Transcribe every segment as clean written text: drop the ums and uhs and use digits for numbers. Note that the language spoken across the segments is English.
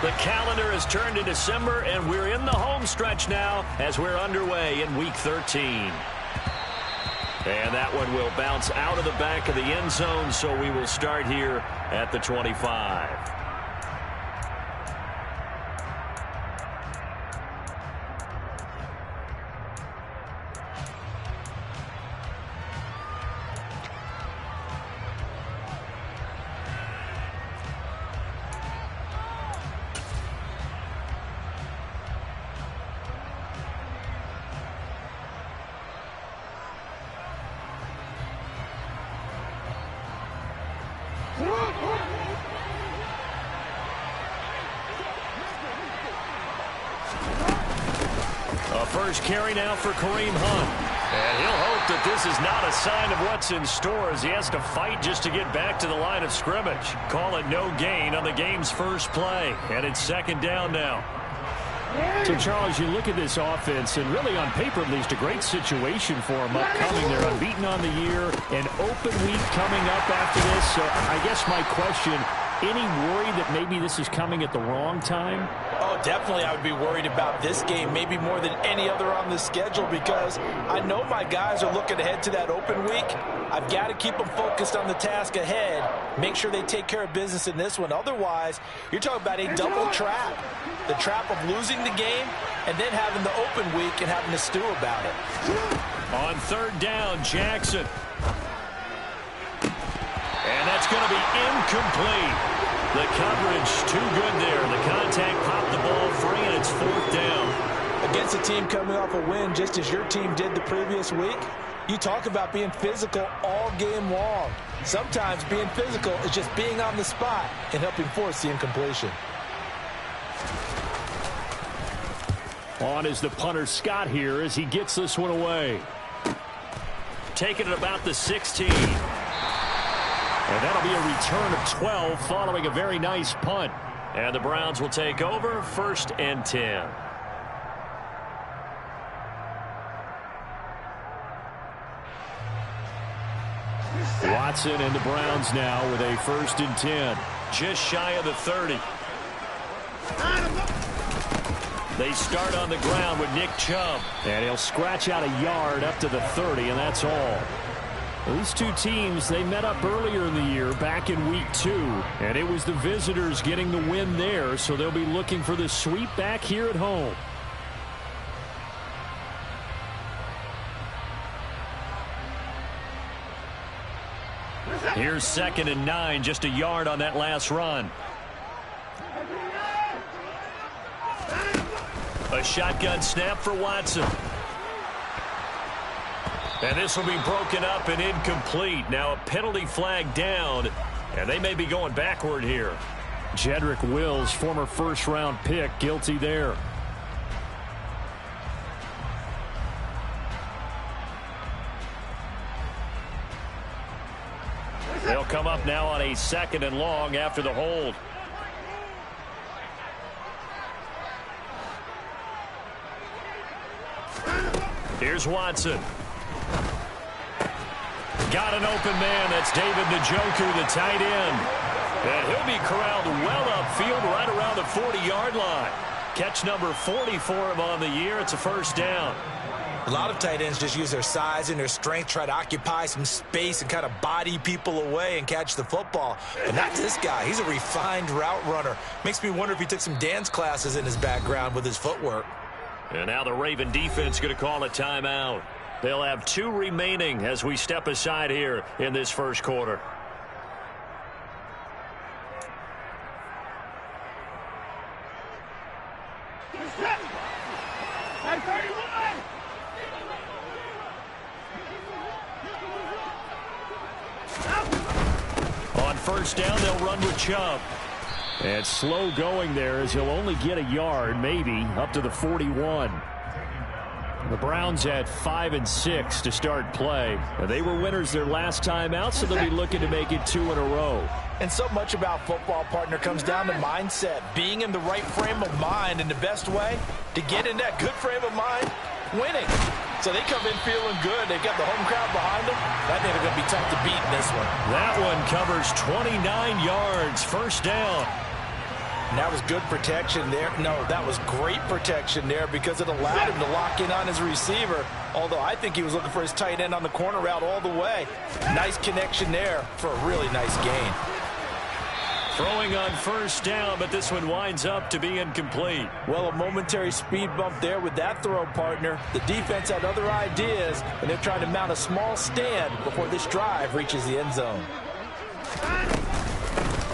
The calendar has turned to December, and we're in the home stretch now as we're underway in Week 13. And that one will bounce out of the back of the end zone, so we will start here at the 25. First carry now for Kareem Hunt. And he'll hope that this is not a sign of what's in store as he has to fight just to get back to the line of scrimmage. Call it no gain on the game's first play. And it's second down now. So, Charles, you look at this offense, and really on paper at least, a great situation for them upcoming. They're unbeaten on the year, an open week coming up after this. So I guess my question, any worry that maybe this is coming at the wrong time? Oh, definitely I would be worried about this game, maybe more than any other on the schedule, because I know my guys are looking ahead to that open week. I've got to keep them focused on the task ahead, make sure they take care of business in this one. Otherwise, you're talking about a double trap. The trap of losing the game and then having the open week and having to stew about it. On third down, Jackson. And that's going to be incomplete. The coverage too good there. The contact popped the ball free, and it's fourth down. Against a team coming off a win just as your team did the previous week, you talk about being physical all game long. Sometimes being physical is just being on the spot and helping force the incompletion. On is the punter Scott here as he gets this one away. Taking it about the 16. And that'll be a return of 12 following a very nice punt. And the Browns will take over, 1st and 10. Watson and the Browns now with a 1st and 10. Just shy of the 30. They start on the ground with Nick Chubb. And he'll scratch out a yard up to the 30, and that's all. These two teams, they met up earlier in the year back in week 2, and it was the visitors getting the win there, so they'll be looking for the sweep back here at home. Here's 2nd and 9, just a yard on that last run. A shotgun snap for Watson. And this will be broken up and incomplete. Now a penalty flag down, and they may be going backward here. Jedrick Wills, former first-round pick, guilty there. They'll come up now on a 2nd and long after the hold. Here's Watson. Got an open man. That's David Njoku, the tight end. And he'll be corralled well upfield right around the 40-yard line. Catch number 40 for him on the year. It's a 1st down. A lot of tight ends just use their size and their strength, try to occupy some space and kind of body people away and catch the football. But not this guy. He's a refined route runner. Makes me wonder if he took some dance classes in his background with his footwork. And now the Raven defense going to call a timeout. They'll have 2 remaining as we step aside here in this first quarter. On 1st down, they'll run with Chubb. And slow going there as he'll only get a yard, maybe, up to the 41. The Browns had 5 and 6 to start play. They were winners their last time out, so they'll be looking to make it 2 in a row. And so much about football, partner, comes down to mindset. Being in the right frame of mind, and the best way to get in that good frame of mind, winning. So they come in feeling good. They've got the home crowd behind them. I think they're going to be tough to beat in this one. That one covers 29 yards. 1st down. And that was good protection there. No, that was great protection there because it allowed him to lock in on his receiver, although I think he was looking for his tight end on the corner route all the way. Nice connection there for a really nice gain. Throwing on first down, but this one winds up to be incomplete. Well, a momentary speed bump there with that throw, partner. The defense had other ideas, and they're trying to mount a small stand before this drive reaches the end zone.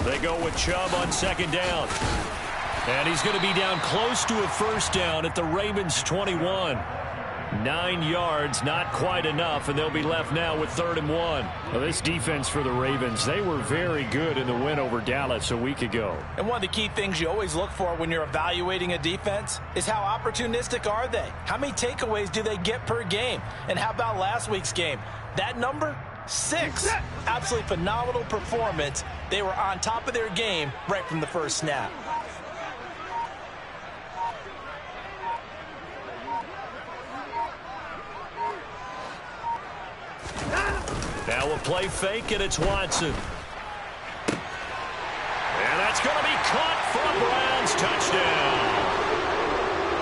They go with Chubb on second down. And he's going to be down close to a first down at the Ravens' 21. 9 yards, not quite enough, and they'll be left now with 3rd and 1. Well, this defense for the Ravens, they were very good in the win over Dallas a week ago. And one of the key things you always look for when you're evaluating a defense is how opportunistic are they? How many takeaways do they get per game? And how about last week's game? That number? 6. Absolutely phenomenal performance. They were on top of their game right from the first snap. Now a play fake, and it's Watson. And that's going to be caught for a Browns touchdown.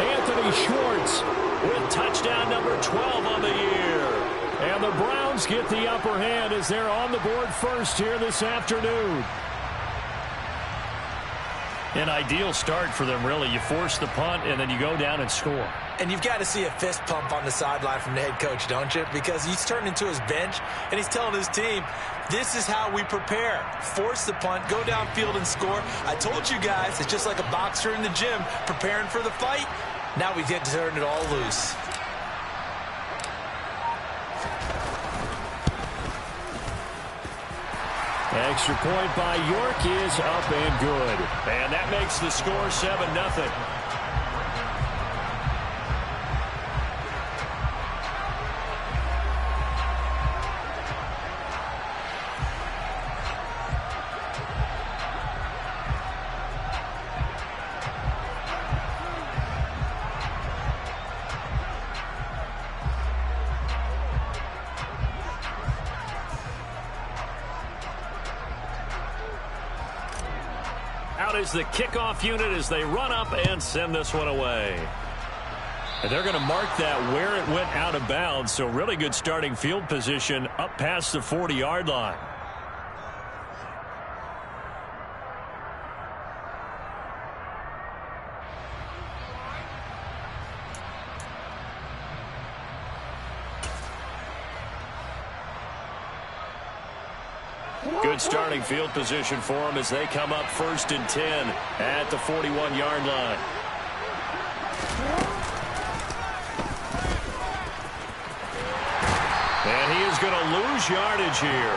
Anthony Schwartz With touchdown number 12 on the year. And the Browns get the upper hand as they're on the board first here this afternoon. An ideal start for them, really. You force the punt, and then you go down and score. And you've got to see a fist pump on the sideline from the head coach, don't you? Because he's turned into his bench, and he's telling his team, this is how we prepare. Force the punt, go downfield and score. I told you guys, it's just like a boxer in the gym preparing for the fight. Now we get to turn it all loose. Extra point by York is up and good. And that makes the score 7-0. Out is the kickoff unit as they run up and send this one away. And they're going to mark that where it went out of bounds, so really good starting field position up past the 40-yard line. Good starting field position for them as they come up 1st and 10 at the 41-yard line. And he is going to lose yardage here.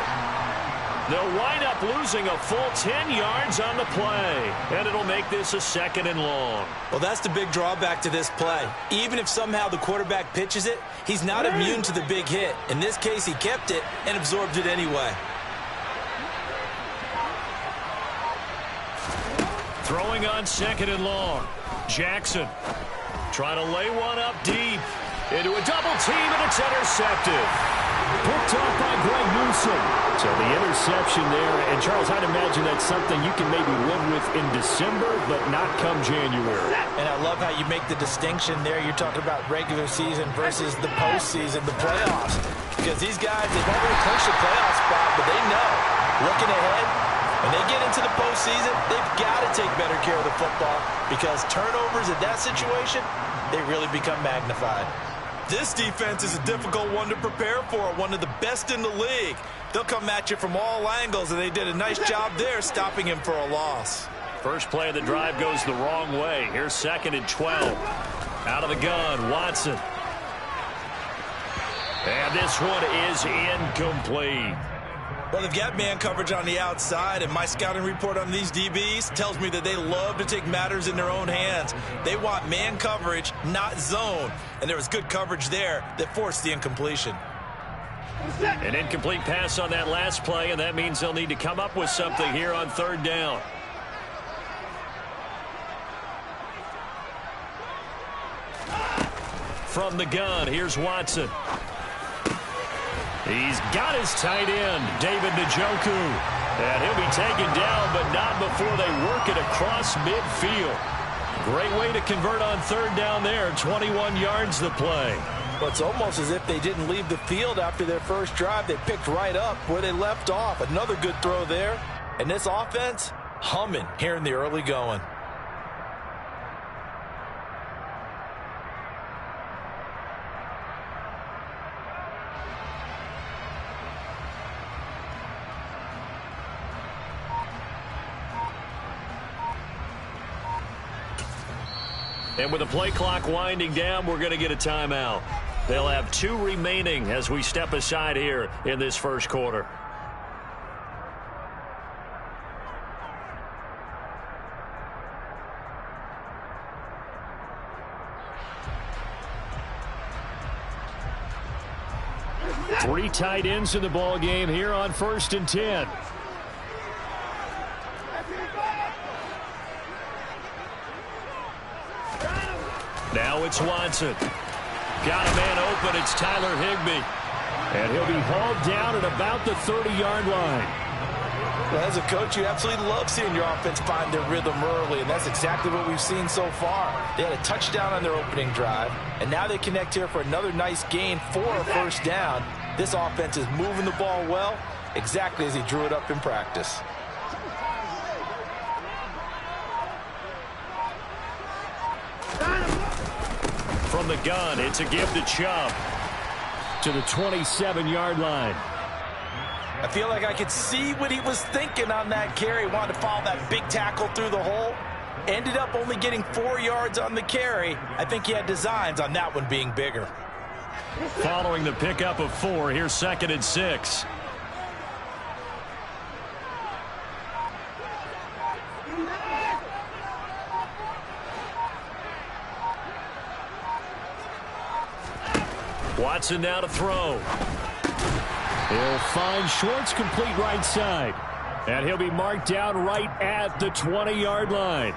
They'll wind up losing a full 10 yards on the play, and it'll make this a 2nd and long. Well, that's the big drawback to this play. Even if somehow the quarterback pitches it, he's not immune to the big hit. In this case, he kept it and absorbed it anyway. Throwing on 2nd and long. Jackson trying to lay one up deep into a double team, and it's intercepted. Picked off by Greg Newsom. So the interception there, and Charles, I'd imagine that's something you can maybe live with in December, but not come January. And I love how you make the distinction there. You're talking about regular season versus the postseason, the playoffs. Because these guys, they've already clinched a playoff spot, but they know, looking ahead, when they get into the postseason, they've got to take better care of the football because turnovers in that situation, they really become magnified. This defense is a difficult one to prepare for, one of the best in the league. They'll come at you from all angles, and they did a nice job there stopping him for a loss. First play of the drive goes the wrong way. Here's 2nd and 12. Out of the gun, Watson. And this one is incomplete. Well, they've got man coverage on the outside, and my scouting report on these DBs tells me that they love to take matters in their own hands. They want man coverage, not zone. And there was good coverage there that forced the incompletion. An incomplete pass on that last play, and that means they'll need to come up with something here on 3rd down. From the gun, here's Watson. He's got his tight end, David Njoku. And he'll be taken down, but not before they work it across midfield. Great way to convert on third down there. 21 yards to play. Well, it's almost as if they didn't leave the field after their first drive. They picked right up where they left off. Another good throw there. And this offense, humming here in the early going. And with the play clock winding down, we're going to get a timeout. They'll have 2 remaining as we step aside here in this first quarter. Three tight ends in the ball game here on 1st and 10. Now it's Watson. Got a man open. It's Tyler Higbee. And he'll be hauled down at about the 30-yard line. Well, as a coach, you absolutely love seeing your offense find their rhythm early, and that's exactly what we've seen so far. They had a touchdown on their opening drive, and now they connect here for another nice gain for a first down. This offense is moving the ball well, exactly as he drew it up in practice. From the gun, it's a give to Chubb. To the 27-yard line. I feel like I could see what he was thinking on that carry. Wanted to follow that big tackle through the hole. Ended up only getting 4 yards on the carry. I think he had designs on that one being bigger. Following the pickup of 4, here's 2nd and 6. Watson now to throw. He'll find Schwartz complete right side. And he'll be marked down right at the 20-yard line.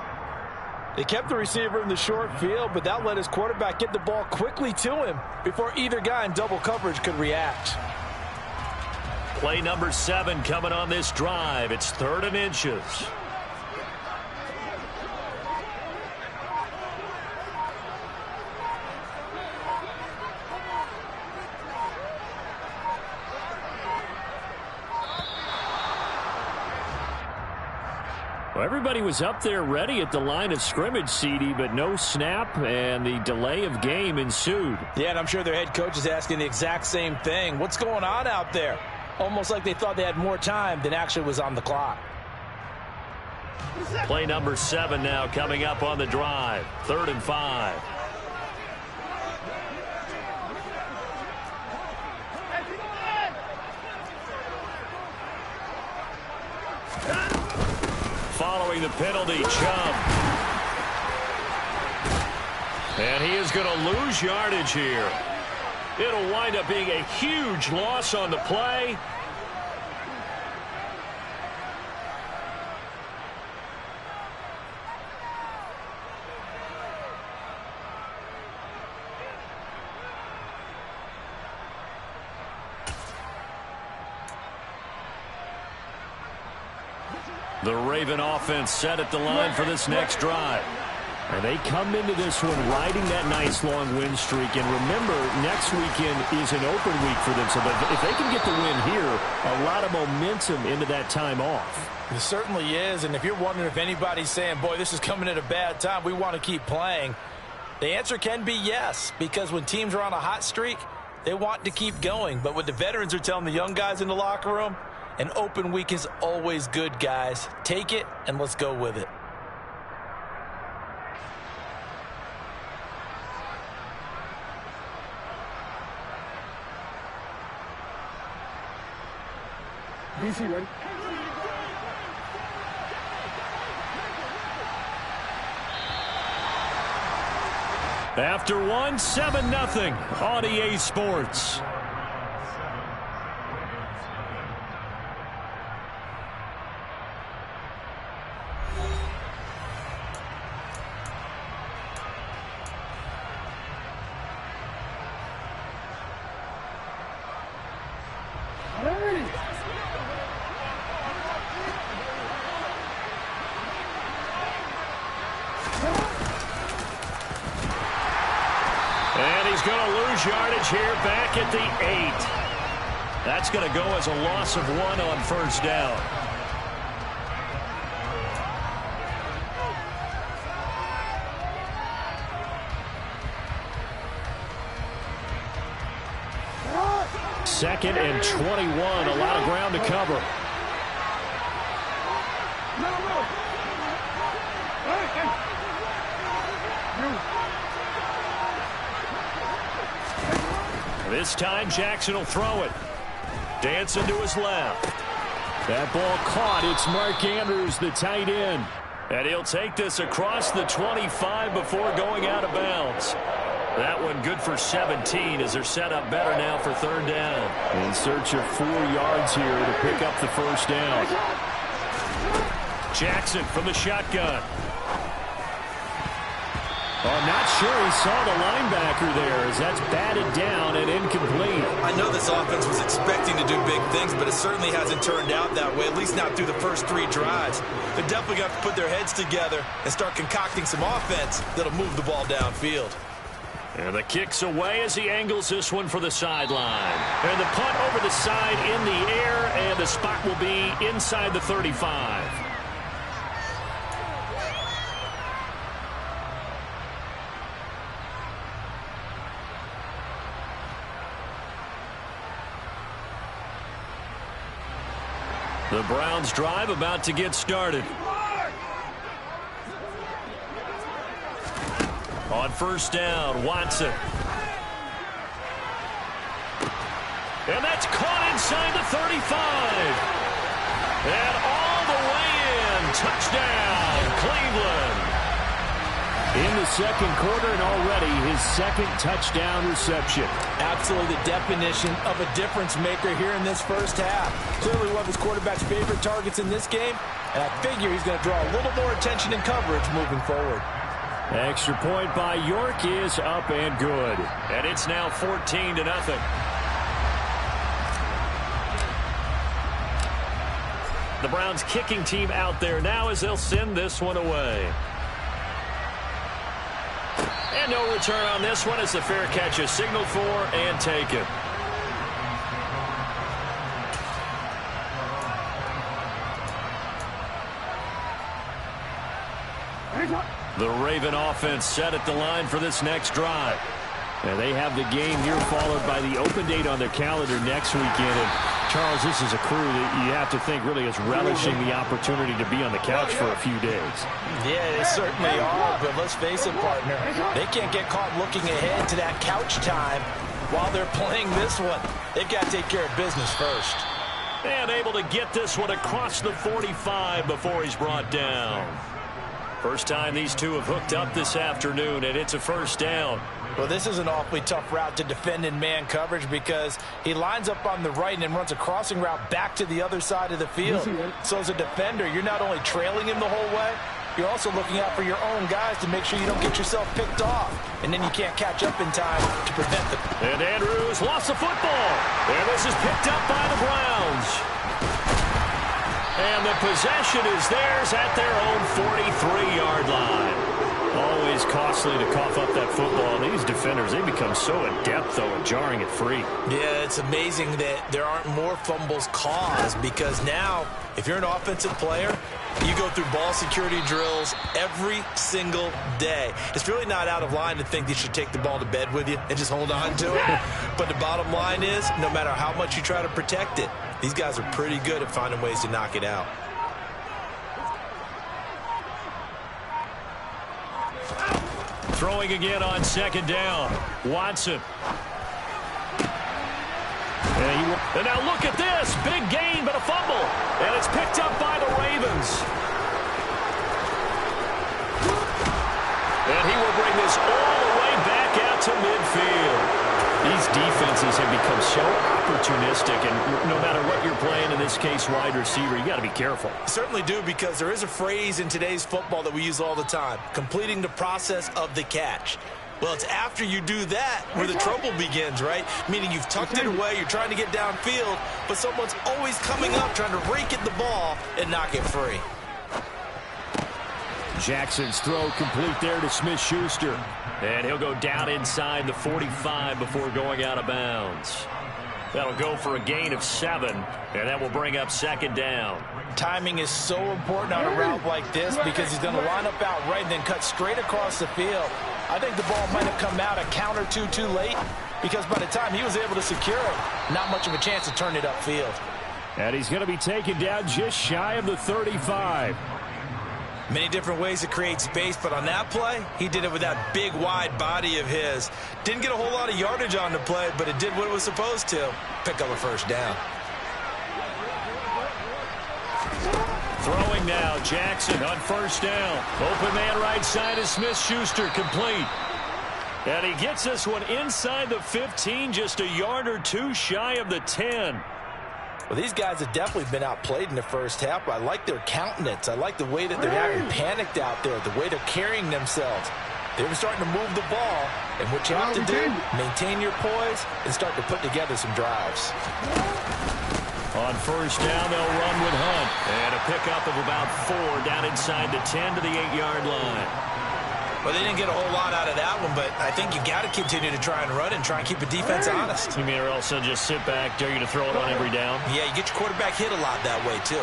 They kept the receiver in the short field, but that let his quarterback get the ball quickly to him before either guy in double coverage could react. Play number 7 coming on this drive. It's 3rd and inches. Well, everybody was up there ready at the line of scrimmage, CD, but no snap, and the delay of game ensued. Yeah, and I'm sure their head coach is asking the exact same thing. What's going on out there? Almost like they thought they had more time than actually was on the clock. Play number 7 now coming up on the drive. 3rd and 5. Following the penalty, Chubb. And he is going to lose yardage here. It'll wind up being a huge loss on the play. The Raven offense set at the line for this next drive. And they come into this one riding that nice long win streak. And remember, next weekend is an open week for them. So if they can get the win here, a lot of momentum into that time off. It certainly is. And if you're wondering if anybody's saying, boy, this is coming at a bad time, we want to keep playing, the answer can be yes. Because when teams are on a hot streak, they want to keep going. But what the veterans are telling the young guys in the locker room, an open week is always good, guys. Take it, and let's go with it. DC ready. After 1, 7-0 on EA Sports. lose yardage here back at the 8. That's going to go as a loss of 1 on first down. Second and 21, a lot of ground to cover. This time Jackson will throw it. Dancing to his left. That ball caught. It's Mark Andrews, the tight end. And he'll take this across the 25 before going out of bounds. That one good for 17 as they're set up better now for third down. In search of 4 yards here to pick up the first down. Jackson from the shotgun. I'm not sure he saw the linebacker there as that's batted down and incomplete. I know this offense was expecting to do big things, but it certainly hasn't turned out that way, at least not through the first 3 drives. They're definitely going to put their heads together and start concocting some offense that'll move the ball downfield. And the kick's away as he angles this one for the sideline. And the punt over the side in the air, and the spot will be inside the 35. The Browns drive about to get started. On first down, Watson. And that's caught inside the 35. And all the way in. Touchdown, Cleveland. In the second quarter and already his second touchdown reception. Absolutely the definition of a difference maker here in this first half. Clearly one of his quarterback's favorite targets in this game. And I figure he's going to draw a little more attention and coverage moving forward. Extra point by York is up and good. And it's now 14-0. The Browns kicking team out there now as they'll send this one away. And no return on this one as the fair catch is signaled for and taken. The Raven offense set at the line for this next drive. And they have the game here followed by the open date on their calendar next weekend. And Charles, this is a crew that you have to think really is relishing the opportunity to be on the couch for a few days. Yeah, they certainly are, but let's face it, partner. They can't get caught looking ahead to that couch time while they're playing this one. They've got to take care of business first. And able to get this one across the 45 before he's brought down. First time these two have hooked up this afternoon, and it's a first down. Well, this is an awfully tough route to defend in man coverage because he lines up on the right and then runs a crossing route back to the other side of the field. So as a defender, you're not only trailing him the whole way, you're also looking out for your own guys to make sure you don't get yourself picked off. And then you can't catch up in time to prevent the... And Andrews lost the football. And this is picked up by the Browns. And the possession is theirs at their own 43-yard line. Always costly to cough up that football. And these defenders, they become so adept, though, at jarring it free. Yeah, it's amazing that there aren't more fumbles caused because now, if you're an offensive player, you go through ball security drills every single day. It's really not out of line to think you should take the ball to bed with you and just hold on to it. But the bottom line is, no matter how much you try to protect it, these guys are pretty good at finding ways to knock it out. Throwing again on second down. Watson. And now look at this. Big gain, but a fumble. And it's picked up by the Ravens. And he will bring this all the way back out to midfield. These defenses have become so opportunistic, and no matter what you're playing, in this case, wide receiver, you got to be careful. Certainly do, because there is a phrase in today's football that we use all the time, completing the process of the catch. Well, it's after you do that where the trouble begins, right? Meaning you've tucked it away, you're trying to get downfield, but someone's always coming up trying to rake at the ball and knock it free. Jackson's throw complete there to Smith-Schuster. And he'll go down inside the 45 before going out of bounds. That'll go for a gain of 7, and that will bring up second down. Timing is so important on a route like this because he's going to line up out right and then cut straight across the field. I think the ball might have come out a count or two too late because by the time he was able to secure it, not much of a chance to turn it upfield. And he's going to be taken down just shy of the 35. Many different ways to create space, but on that play, he did it with that big, wide body of his. Didn't get a whole lot of yardage on the play, but it did what it was supposed to. Pick up a first down. Throwing now, Jackson on first down. Open man right side is Smith-Schuster, complete. And he gets this one inside the 15, just a yard or two shy of the 10. Well, these guys have definitely been outplayed in the first half. I like their countenance. I like the way that they're having panicked out there, the way they're carrying themselves. They were starting to move the ball, and what you have to do, maintain your poise and start to put together some drives. On first down, they'll run with Hunt. And a pickup of about 4 down inside the 10 to the 8-yard line. Well, they didn't get a whole lot out of that one, but I think you got to continue to try and run and try and keep the defense honest. You mean or else they'll just sit back, dare you to throw it on every down? Yeah, you get your quarterback hit a lot that way, too.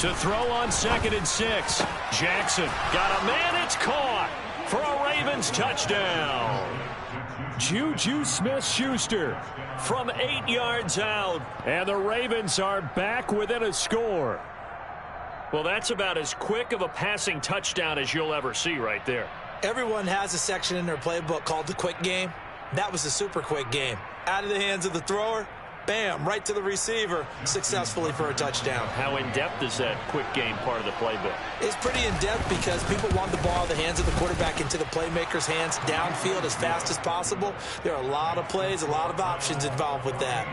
To throw on 2nd and 6. Jackson got a man, it's caught for a Ravens touchdown. Juju Smith-Schuster from 8 yards out. And the Ravens are back within a score. Well, that's about as quick of a passing touchdown as you'll ever see right there. Everyone has a section in their playbook called the quick game. That was a super quick game. Out of the hands of the thrower, bam, right to the receiver, successfully for a touchdown. How in-depth is that quick game part of the playbook? It's pretty in-depth because people want the ball in the hands of the quarterback into the playmaker's hands downfield as fast as possible. There are a lot of plays, a lot of options involved with that.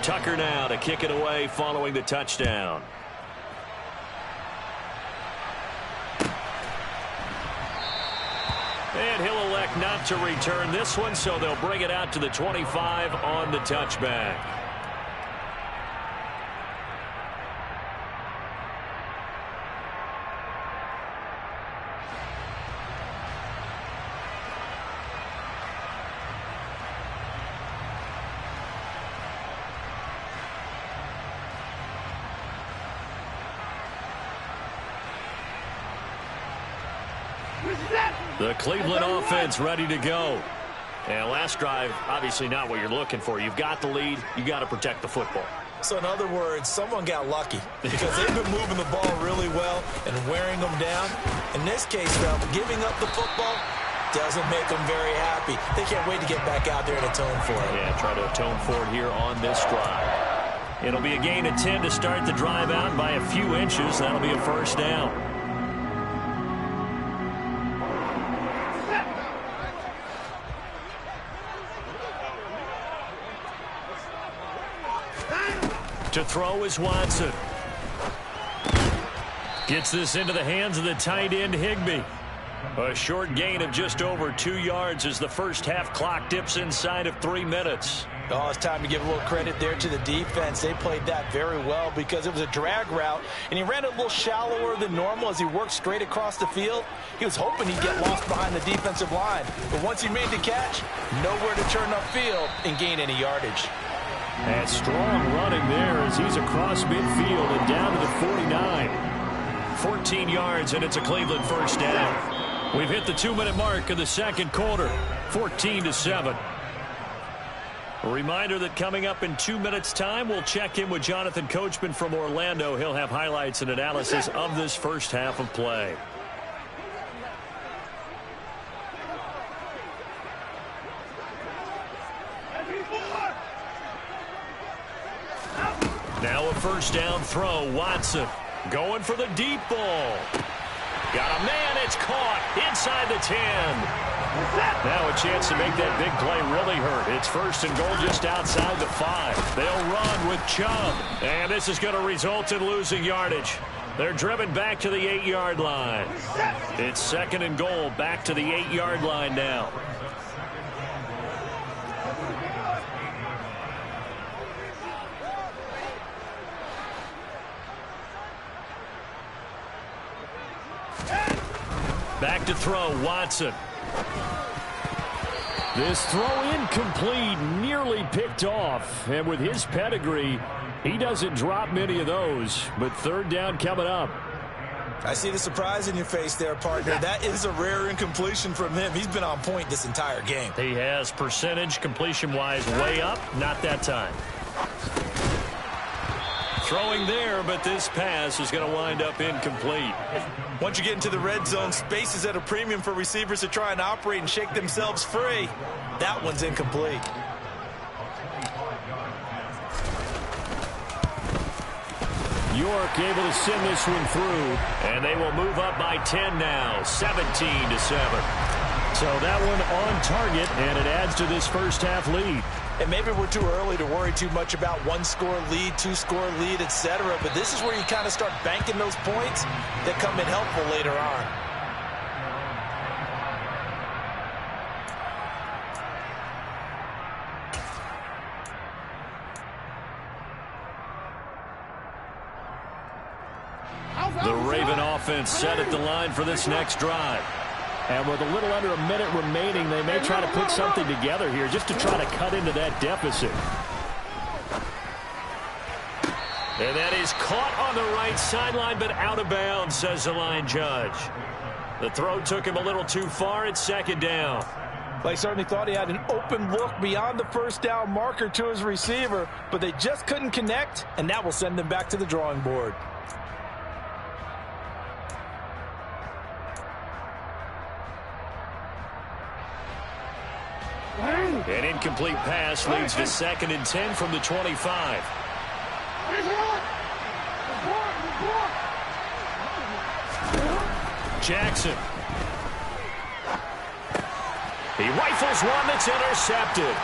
Tucker now to kick it away following the touchdown. And he'll elect not to return this one, so they'll bring it out to the 25 on the touchback. The Cleveland offense ready to go. And last drive, obviously not what you're looking for. You've got the lead. You got to protect the football. So in other words, someone got lucky because they've been moving the ball really well and wearing them down. In this case, though, giving up the football doesn't make them very happy. They can't wait to get back out there and atone for it. Yeah, try to atone for it here on this drive. It'll be a gain of 10 to start the drive out by a few inches. That'll be a first down. To throw is Watson. Gets this into the hands of the tight end, Higbee. A short gain of just over 2 yards as the first half clock dips inside of 3 minutes. Oh, it's time to give a little credit there to the defense. They played that very well because it was a drag route, and he ran it a little shallower than normal as he worked straight across the field. He was hoping he'd get lost behind the defensive line, but once he made the catch, nowhere to turn upfield and gain any yardage. And strong running there as he's across midfield and down to the 49. 14 yards, and it's a Cleveland first down. We've hit the 2-minute mark of the second quarter, 14-7. A reminder that coming up in 2 minutes' time, we'll check in with Jonathan Coachman from Orlando. He'll have highlights and analysis of this first half of play. Now a first down throw. Watson going for the deep ball. Got a man. It's caught inside the 10. Now a chance to make that big play really hurt. It's first and goal just outside the 5. They'll run with Chubb. And this is going to result in losing yardage. They're driven back to the 8-yard line. It's second and goal, back to the 8-yard line now. Back to throw, Watson. This throw incomplete, nearly picked off. And with his pedigree, he doesn't drop many of those. But third down coming up. I see the surprise in your face there, partner. That is a rare incompletion from him. He's been on point this entire game. He has percentage completion-wise way up. Not that time. Throwing there, but this pass is going to wind up incomplete. Once you get into the red zone, space is at a premium for receivers to try and operate and shake themselves free. That one's incomplete. York able to send this one through. And they will move up by 10 now, 17-7. So that one on target, and it adds to this first half lead. And maybe we're too early to worry too much about one-score lead, two-score lead, etc. But this is where you kind of start banking those points that come in helpful later on. The Raven offense set at the line for this next drive. And with a little under a minute remaining, they may try to put something together here just to try to cut into that deficit. And that is caught on the right sideline, but out of bounds, says the line judge. The throw took him a little too far. It's second down. They certainly thought he had an open look beyond the first down marker to his receiver, but they just couldn't connect, and that will send them back to the drawing board. An incomplete pass leads to second and 10 from the 25. Jackson. He rifles one that's intercepted.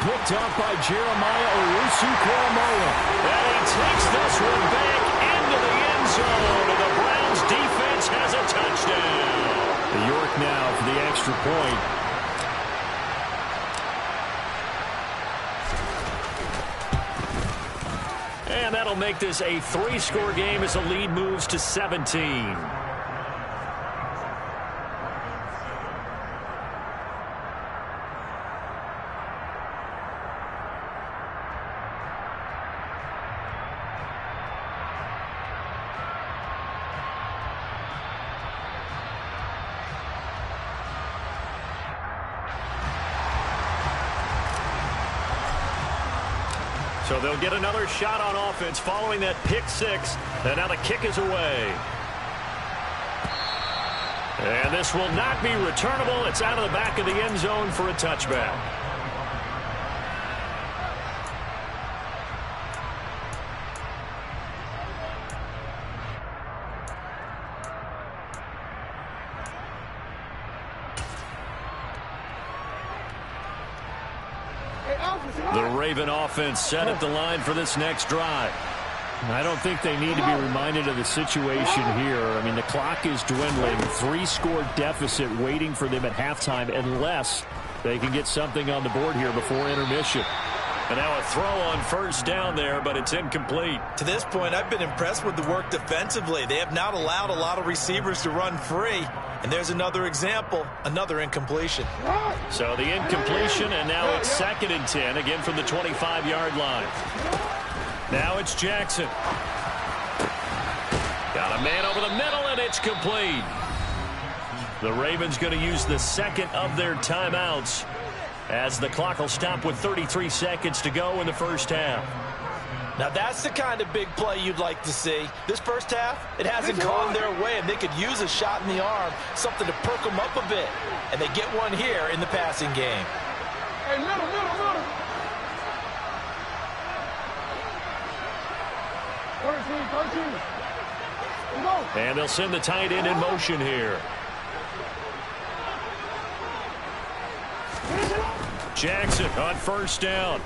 Picked up by Jeremiah Owusu-Koramoah. And he takes this one back into the end zone. And the Browns defense has a touchdown. The York now for the extra point. And that'll make this a 3-score game as the lead moves to 17. So they'll get another shot on offense following that pick six. And now the kick is away. And this will not be returnable. It's out of the back of the end zone for a touchback. The Raven offense set at the line for this next drive. I don't think they need to be reminded of the situation here. I mean, the clock is dwindling. 3-score deficit waiting for them at halftime unless they can get something on the board here before intermission. And now a throw on first down there, but it's incomplete. To this point, I've been impressed with the work defensively. They have not allowed a lot of receivers to run free. And there's another example, another incompletion. So the incompletion, and now it's second and 10, again from the 25-yard line. Now it's Jackson. Got a man over the middle, and it's complete. The Ravens going to use the second of their timeouts as the clock will stop with 33 seconds to go in the first half. Now that's the kind of big play you'd like to see. This first half, it hasn't gone their way, and they could use a shot in the arm, something to perk them up a bit. And they get one here in the passing game. Hey, middle. 13. And they'll send the tight end in motion here. Jackson on first down.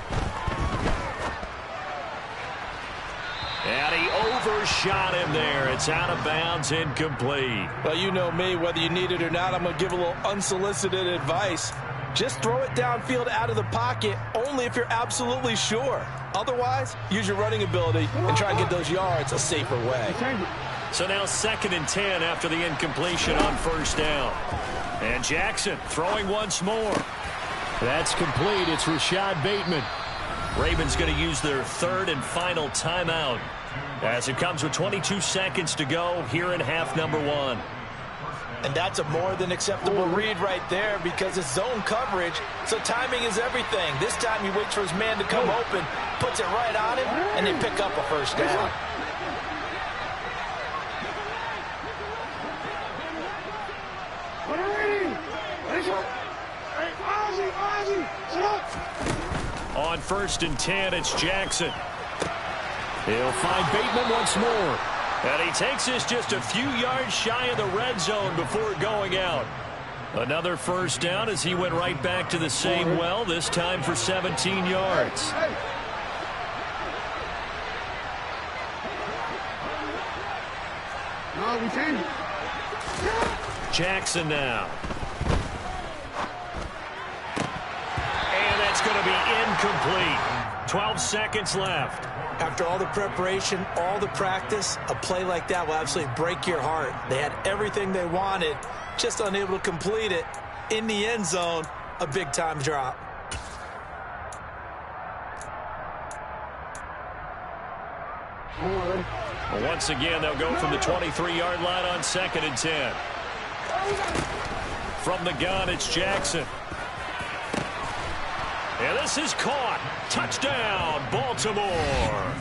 And he overshot him there. It's out of bounds, incomplete. Well, you know me, whether you need it or not, I'm going to give a little unsolicited advice. Just throw it downfield out of the pocket, only if you're absolutely sure. Otherwise, use your running ability and try and get those yards a safer way. So now 2nd and 10 after the incompletion on first down. And Jackson throwing once more. That's complete. It's Rashad Bateman. Ravens going to use their 3rd and final timeout as it comes with 22 seconds to go here in half number 1. And that's a more than acceptable read right there because it's zone coverage, so timing is everything. This time he waits for his man to come open, puts it right on him, and they pick up a first down. On 1st and 10, it's Jackson. He'll find Bateman once more. And he takes this just a few yards shy of the red zone before going out. Another first down as he went right back to the same well, this time for 17 yards. Jackson now. And that's going to be incomplete. 12 seconds left. After all the preparation, all the practice, a play like that will absolutely break your heart. They had everything they wanted, just unable to complete it. In the end zone, a big-time drop. Well, once again, they'll go from the 23-yard line on 2nd and 10. From the gun, it's Jackson. And this is caught. Touchdown, Baltimore.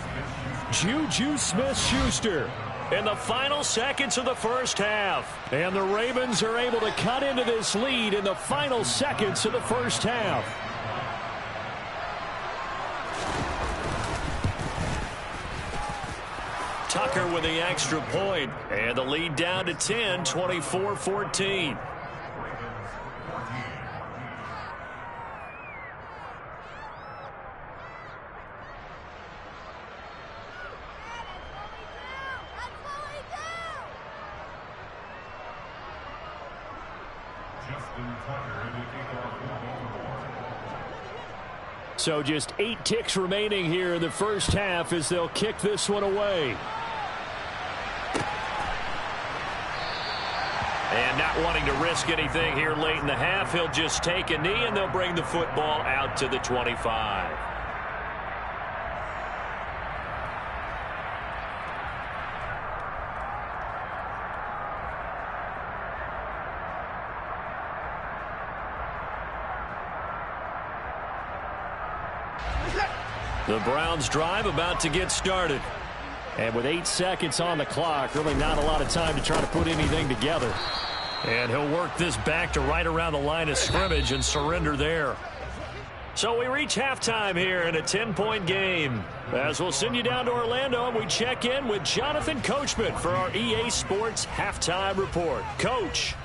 Juju Smith-Schuster In the final seconds of the first half. And the Ravens are able to cut into this lead in the final seconds of the first half. Tucker with the extra point. And the lead down to 10, 24-14. So just 8 ticks remaining here in the first half as they'll kick this one away. And not wanting to risk anything here late in the half, he'll just take a knee and they'll bring the football out to the 25. The Browns drive about to get started. And with 8 seconds on the clock, really not a lot of time to try to put anything together. And he'll work this back to right around the line of scrimmage and surrender there. So we reach halftime here in a 10-point game. As we'll send you down to Orlando and we check in with Jonathan Coachman for our EA Sports Halftime Report. Coach.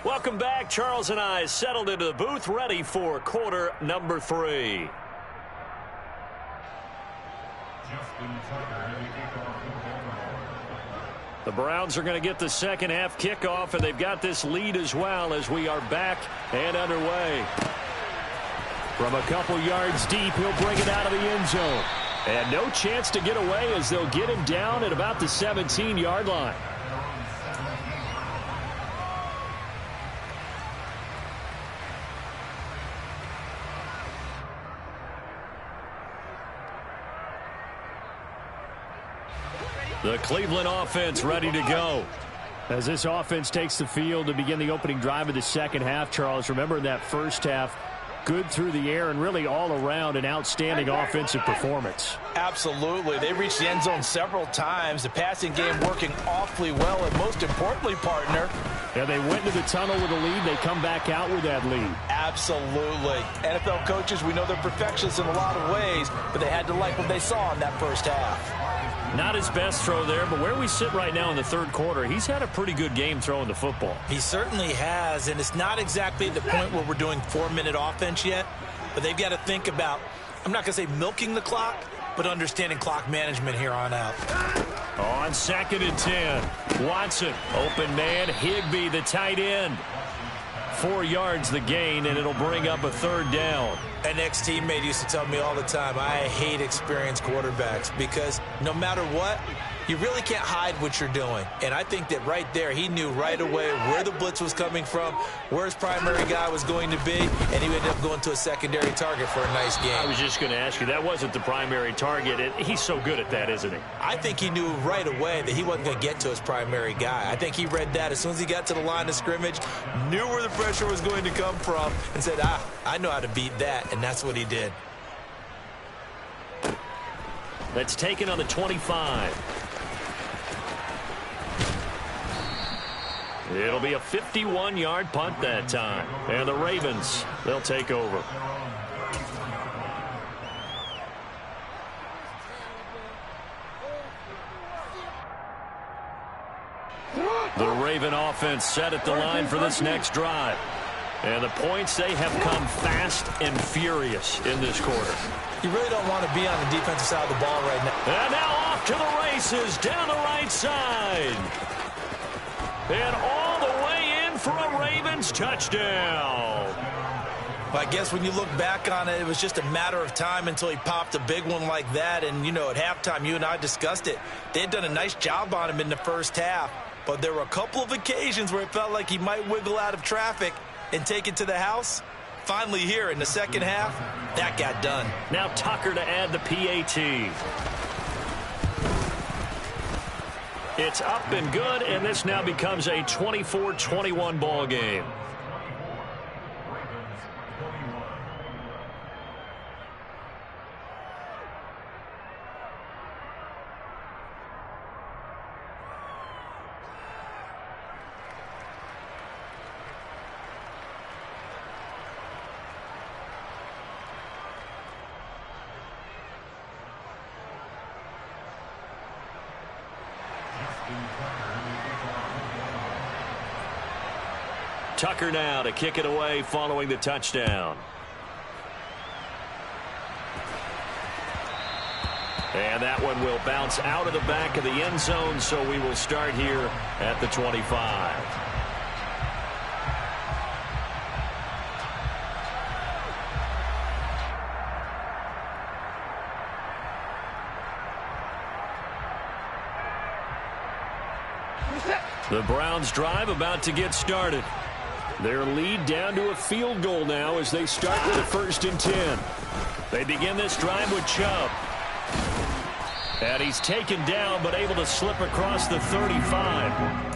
Welcome back. Charles and I settled into the booth, ready for quarter number 3. The Browns are going to get the second half kickoff, and they've got this lead as well as we are back and underway. From a couple yards deep, he'll bring it out of the end zone. And no chance to get away as they'll get him down at about the 17-yard line. The Cleveland offense ready to go. As this offense takes the field to begin the opening drive of the second half, Charles, remember in that first half, good through the air and really all around an outstanding offensive performance. Absolutely. They reached the end zone several times. The passing game working awfully well, and most importantly, partner, Yeah, they went into the tunnel with a lead. They come back out with that lead. Absolutely. NFL coaches, we know they're perfectionists in a lot of ways, but they had to like what they saw in that first half. Not his best throw there, but where we sit right now in the third quarter, he's had a pretty good game throwing the football. He certainly has, and it's not exactly at the point where we're doing 4-minute offense yet, but they've got to think about, I'm not going to say milking the clock, but understanding clock management here on out. On 2nd and 10, Watson, open man, Higbee, the tight end. 4 yards the gain, and it'll bring up a 3rd down. An ex-teammate used to tell me all the time, I hate experienced quarterbacks because no matter what, you really can't hide what you're doing. And I think that right there, he knew right away where the blitz was coming from, where his primary guy was going to be, and he ended up going to a secondary target for a nice game. I was just going to ask you, that wasn't the primary target. He's so good at that, isn't he? I think he knew right away that he wasn't going to get to his primary guy. I think he read that as soon as he got to the line of scrimmage, knew where the pressure was going to come from, and said, I know how to beat that, and that's what he did. That's taken on the 25. It'll be a 51-yard punt that time. And the Ravens, they'll take over. The Raven offense set at the line for this next drive. And the points, they have come fast and furious in this quarter. You really don't want to be on the defensive side of the ball right now. And now off to the races down the right side. And all the way in for a Ravens touchdown. But I guess when you look back on it, it was just a matter of time until he popped a big one like that. And, you know, at halftime, you and I discussed it. They had done a nice job on him in the first half. But there were a couple of occasions where it felt like he might wiggle out of traffic and take it to the house. Finally here in the second half, that got done. Now Tucker to add the PAT. It's up and good, and this now becomes a 24-21 ball game. Tucker now to kick it away following the touchdown. And that one will bounce out of the back of the end zone, so we will start here at the 25. The Browns drive about to get started. Their lead down to a field goal now as they start with a 1st and 10. They begin this drive with Chubb. And he's taken down but able to slip across the 35.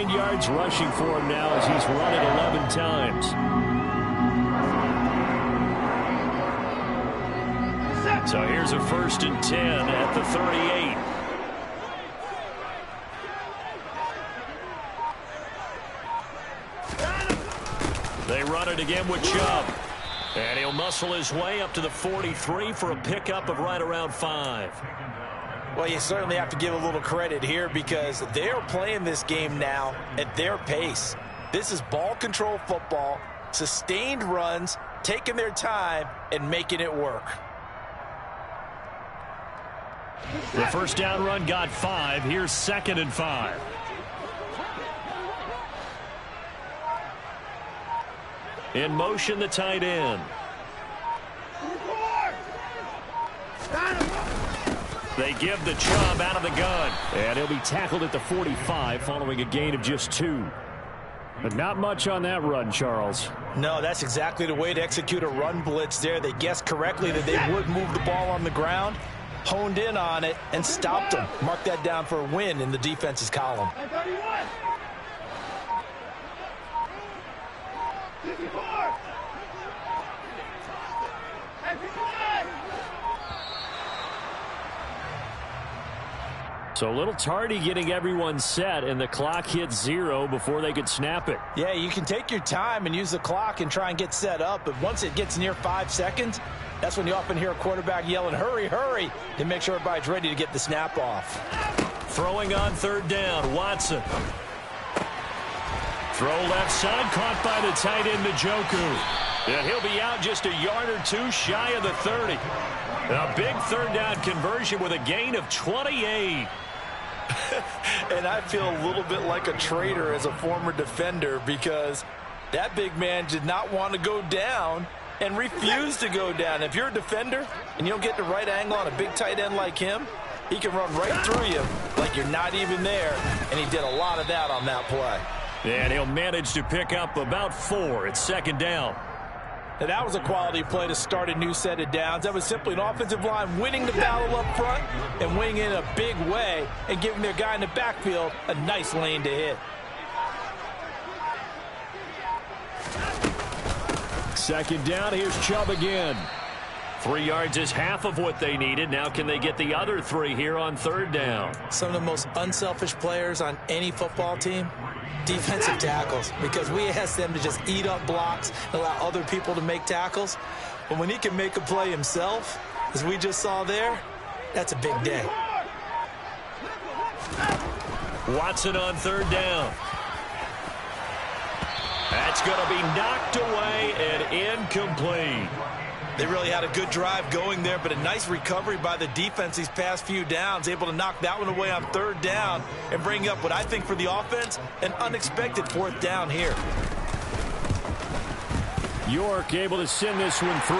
Yards rushing for him now as he's run it 11 times. So here's a 1st and 10 at the 38. They run it again with Chubb. And he'll muscle his way up to the 43 for a pickup of right around 5. Well, you certainly have to give a little credit here because they are playing this game now at their pace. This is ball control football, sustained runs, taking their time, and making it work. The 1st down run got 5. Here's 2nd and 5. In motion, the tight end. They give the Chubb out of the gun. And he'll be tackled at the 45 following a gain of just 2. But not much on that run, Charles. No, that's exactly the way to execute a run blitz there. They guessed correctly that they would move the ball on the ground, honed in on it, and stopped them. Mark that down for a win in the defense's column. So a little tardy getting everyone set, and the clock hit 0 before they could snap it. Yeah, you can take your time and use the clock and try and get set up, but once it gets near 5 seconds, that's when you often hear a quarterback yelling, hurry, hurry, to make sure everybody's ready to get the snap off. Throwing on 3rd down, Watson. Throw left side, caught by the tight end, Njoku. And he'll be out just a yard or 2 shy of the 30. A big 3rd down conversion with a gain of 28. And I feel a little bit like a traitor as a former defender because that big man did not want to go down and refused to go down. If you're a defender and you don't get the right angle on a big tight end like him, he can run right through you like you're not even there, and he did a lot of that on that play. And he'll manage to pick up about 4 at 2nd down. Now, that was a quality play to start a new set of downs. That was simply an offensive line winning the battle up front and winning in a big way and giving their guy in the backfield a nice lane to hit. 2nd down, here's Chubb again. 3 yards is half of what they needed. Now can they get the other 3 here on 3rd down? Some of the most unselfish players on any football team, defensive tackles, because we ask them to just eat up blocks and allow other people to make tackles. But when he can make a play himself, as we just saw there, that's a big day. Watson on 3rd down. That's going to be knocked away and incomplete. They really had a good drive going there, but a nice recovery by the defense these past few downs, able to knock that one away on 3rd down and bring up what I think for the offense, an unexpected 4th down here. York able to send this one through.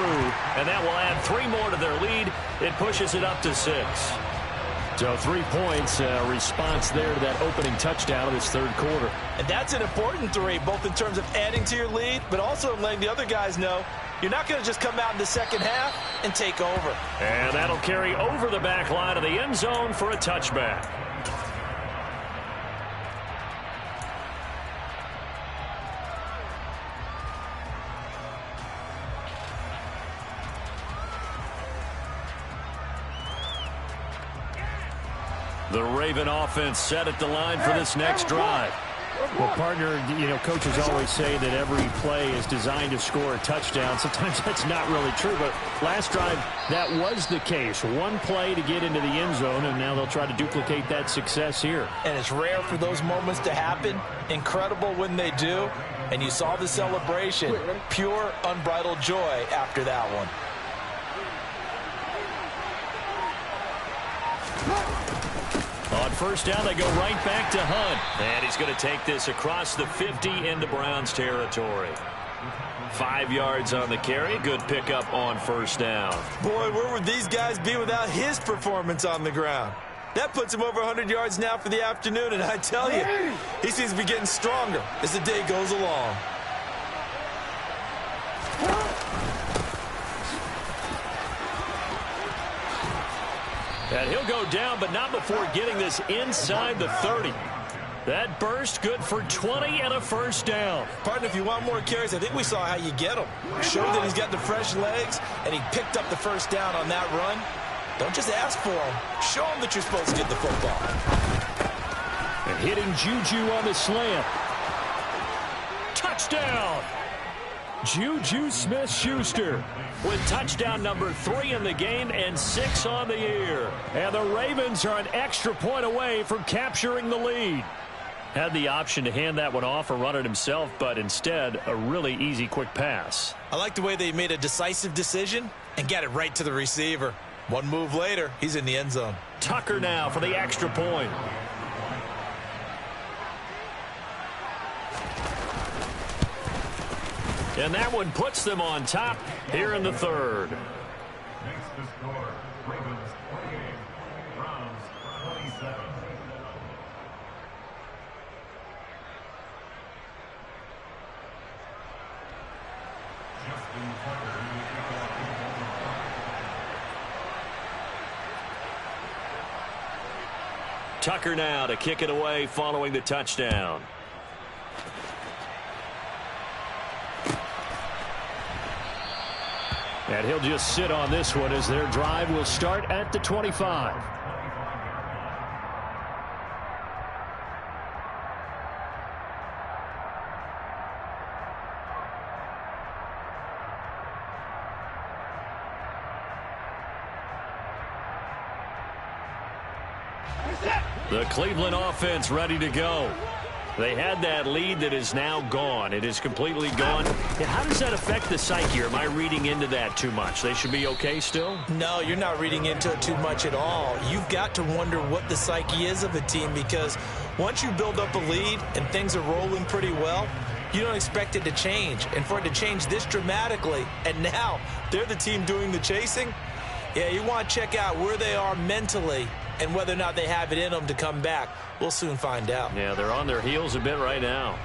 And that will add 3 more to their lead. It pushes it up to 6. So 3 points, response there to that opening touchdown of this 3rd quarter. And that's an important 3, both in terms of adding to your lead, but also letting the other guys know you're not going to just come out in the 2nd half and take over. And that'll carry over the back line of the end zone for a touchback. The Raven offense set at the line for this next drive. Well, partner, you know, coaches always say that every play is designed to score a touchdown. Sometimes that's not really true, but last drive, that was the case. 1 play to get into the end zone, and now they'll try to duplicate that success here. And it's rare for those moments to happen. Incredible when they do. And you saw the celebration. Pure, unbridled joy after that one. On 1st down, they go right back to Hunt. And he's going to take this across the 50 into Browns territory. 5 yards on the carry. Good pickup on 1st down. Boy, where would these guys be without his performance on the ground? That puts him over 100 yards now for the afternoon, and I tell you, he seems to be getting stronger as the day goes along. And he'll go down, but not before getting this inside the 30. That burst good for 20 and a 1st down. Partner, if you want more carries, I think we saw how you get them. Show that he's got the fresh legs, and he picked up the 1st down on that run. Don't just ask for them. Show them that you're supposed to get the football. And hitting Juju on the slant. Touchdown! Juju Smith-Schuster with touchdown number 3 in the game and 6 on the year. And the Ravens are an extra point away from capturing the lead. Had the option to hand that one off or run it himself, but instead a really easy quick pass. I like the way they made a decisive decision and got it right to the receiver. 1 move later, he's in the end zone. Tucker now for the extra point. And that one puts them on top here in the 3rd. Tucker now to kick it away following the touchdown. And he'll just sit on this one as their drive will start at the 25. The Cleveland offense ready to go. They had that lead that is now gone. It is completely gone. How does that affect the psyche? Or am I reading into that too much? They should be okay still? No, you're not reading into it too much at all. You've got to wonder what the psyche is of a team, because once you build up a lead and things are rolling pretty well, you don't expect it to change. And for it to change this dramatically, and now they're the team doing the chasing, yeah, you want to check out where they are mentally and whether or not they have it in them to come back. We'll soon find out. Yeah, they're on their heels a bit right now.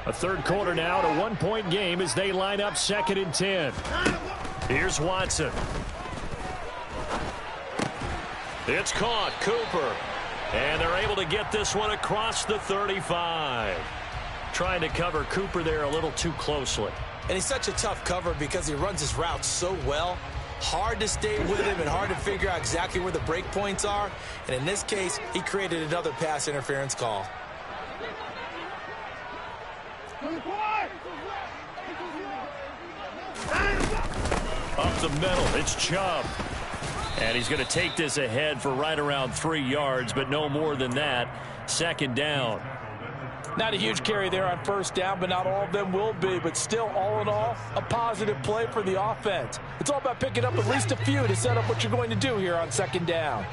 A third quarter now, a one-point game as they line up 2nd and 10. Here's Watson. It's caught. Cooper. And they're able to get this one across the 35. Trying to cover Cooper there a little too closely. And he's such a tough cover because he runs his route so well. Hard to stay with him and hard to figure out exactly where the break points are. And in this case, he created another pass interference call. Up the middle, it's Chubb. And he's going to take this ahead for right around 3 yards, but no more than that. 2nd down. Not a huge carry there on 1st down, but not all of them will be. But still, all in all, a positive play for the offense. It's all about picking up at least a few to set up what you're going to do here on 2nd down.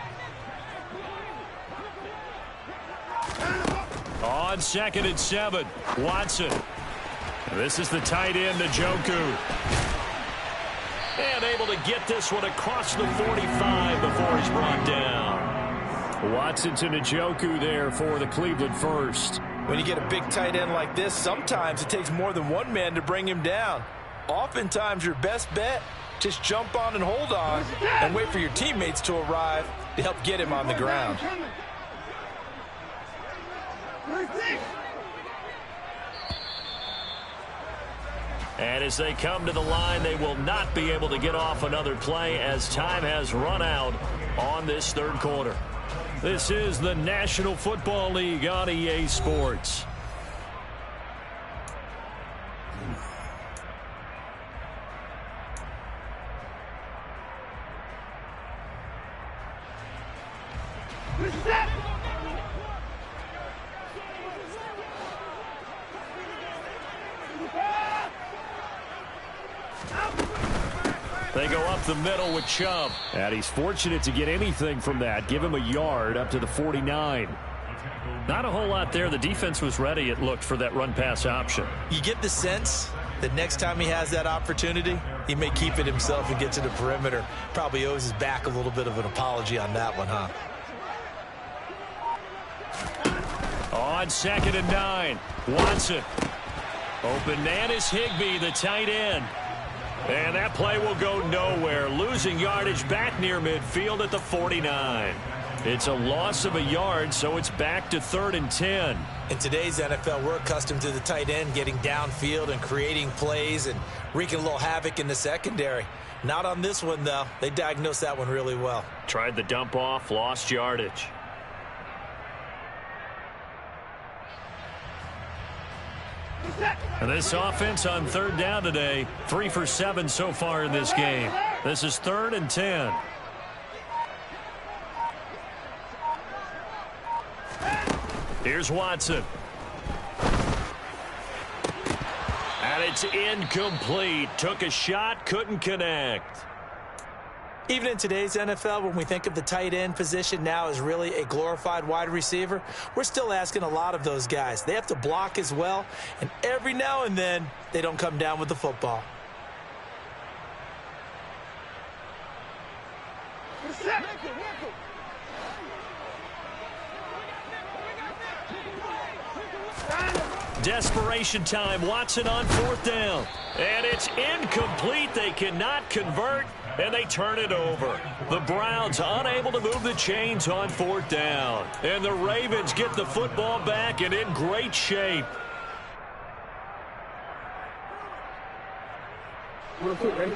On 2nd and 7, Watson. This is the tight end, Njoku. And able to get this one across the 45 before he's brought down. Watson to Njoku there for the Cleveland first. When you get a big tight end like this, sometimes it takes more than one man to bring him down. Oftentimes, your best bet, just jump on and hold on and wait for your teammates to arrive to help get him on the ground. And as they come to the line, they will not be able to get off another play as time has run out on this 3rd quarter. This is the National Football League on EA Sports. They go up the middle with Chubb. And he's fortunate to get anything from that. Give him a yard up to the 49. Not a whole lot there. The defense was ready, it looked, for that run-pass option. You get the sense that next time he has that opportunity, he may keep it himself and get to the perimeter. Probably owes his back a little bit of an apology on that one, huh? On 2nd and 9, Watson. Open man is Higbee, the tight end. And that play will go nowhere. Losing yardage back near midfield at the 49. It's a loss of a yard, so it's back to 3rd and 10. In today's NFL, we're accustomed to the tight end getting downfield and creating plays and wreaking a little havoc in the secondary. Not on this one, though. They diagnosed that one really well. Tried the dump off, lost yardage. And this offense on 3rd down today, 3 for 7 so far in this game. This is 3rd and 10. Here's Watson. And it's incomplete. Took a shot, couldn't connect. Even in today's NFL, when we think of the tight end position now as really a glorified wide receiver, we're still asking a lot of those guys. They have to block as well, and every now and then, they don't come down with the football. Desperation time. Watson on 4th down. And it's incomplete. They cannot convert, and they turn it over. The Browns unable to move the chains on 4th down. And the Ravens get the football back and in great shape. Ready?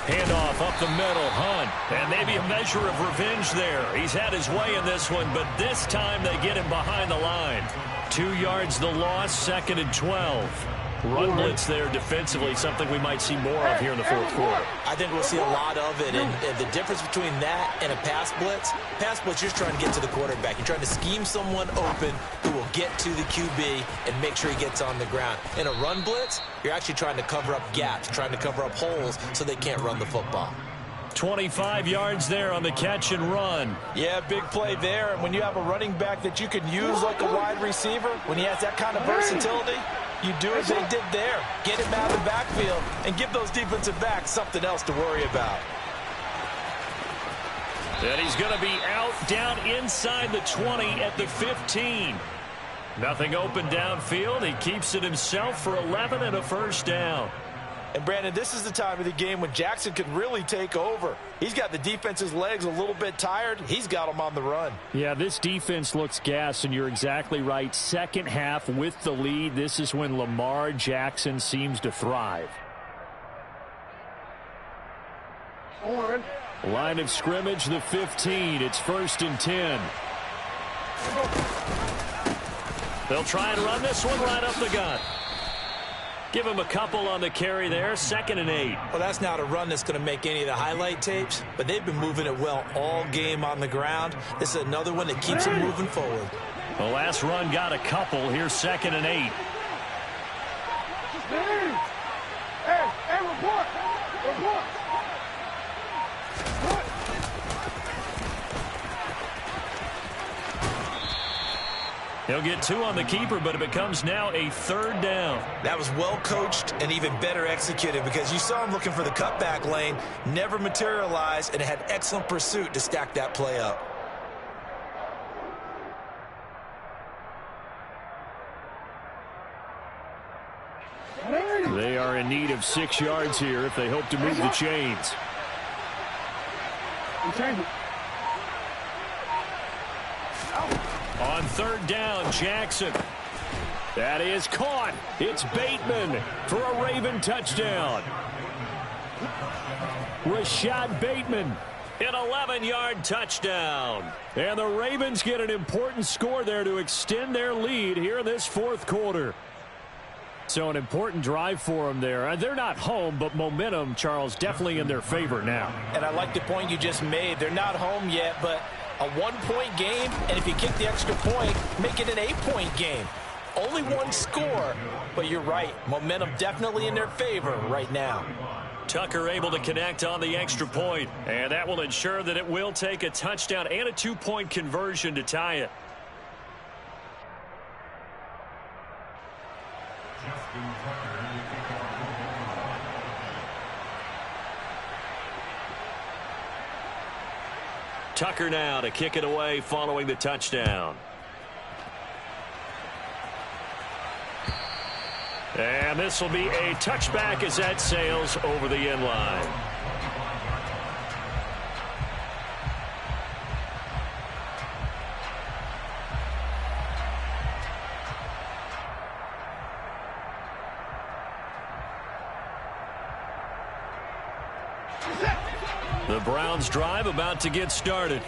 Handoff up the middle, Hunt. And maybe a measure of revenge there. He's had his way in this one, but this time they get him behind the line. 2 yards the loss, 2nd and 12. Run blitz there defensively, something we might see more of here in the 4th quarter. I think we'll see a lot of it, and the difference between that and a pass blitz, you're just trying to get to the quarterback. You're trying to scheme someone open who will get to the QB and make sure he gets on the ground. In a run blitz, you're actually trying to cover up gaps, trying to cover up holes so they can't run the football. 25 yards there on the catch and run. Yeah, big play there, and when you have a running back that you can use like a wide receiver, when he has that kind of versatility, you do as they did there. Get him out of the backfield and give those defensive backs something else to worry about. And he's going to be out down inside the 20 at the 15. Nothing open downfield. He keeps it himself for 11 and a 1st down. And, Brandon, this is the time of the game when Jackson can really take over. He's got the defense's legs a little bit tired. He's got them on the run. Yeah, this defense looks gassed, and you're exactly right. Second half with the lead, this is when Lamar Jackson seems to thrive. Line of scrimmage, the 15. It's 1st and 10. They'll try and run this one right up the gut. Give him a couple on the carry there. 2nd and 8. Well, that's not a run that's going to make any of the highlight tapes, but they've been moving it well all game on the ground. This is another one that keeps them moving forward. The last run got a couple. Here's 2nd and 8. Hey, report! Report! He'll get 2 on the keeper, but it becomes now a 3rd down. That was well coached and even better executed because you saw him looking for the cutback lane, never materialized, and had excellent pursuit to stack that play up. They are in need of 6 yards here if they hope to move the chains. On 3rd down, Jackson. That is caught. It's Bateman for a Raven touchdown. Rashad Bateman, an 11-yard touchdown. And the Ravens get an important score there to extend their lead here in this 4th quarter. So an important drive for them there. They're not home, but momentum, Charles, definitely in their favor now. And I like the point you just made. They're not home yet, but a 1-point game, and if you kick the extra point, make it an 8-point game. Only 1 score, but you're right. Momentum definitely in their favor right now. Tucker able to connect on the extra point, and that will ensure that it will take a touchdown and a 2-point conversion to tie it. Tucker now to kick it away following the touchdown. And this will be a touchback as that sails over the end line. The Browns drive about to get started.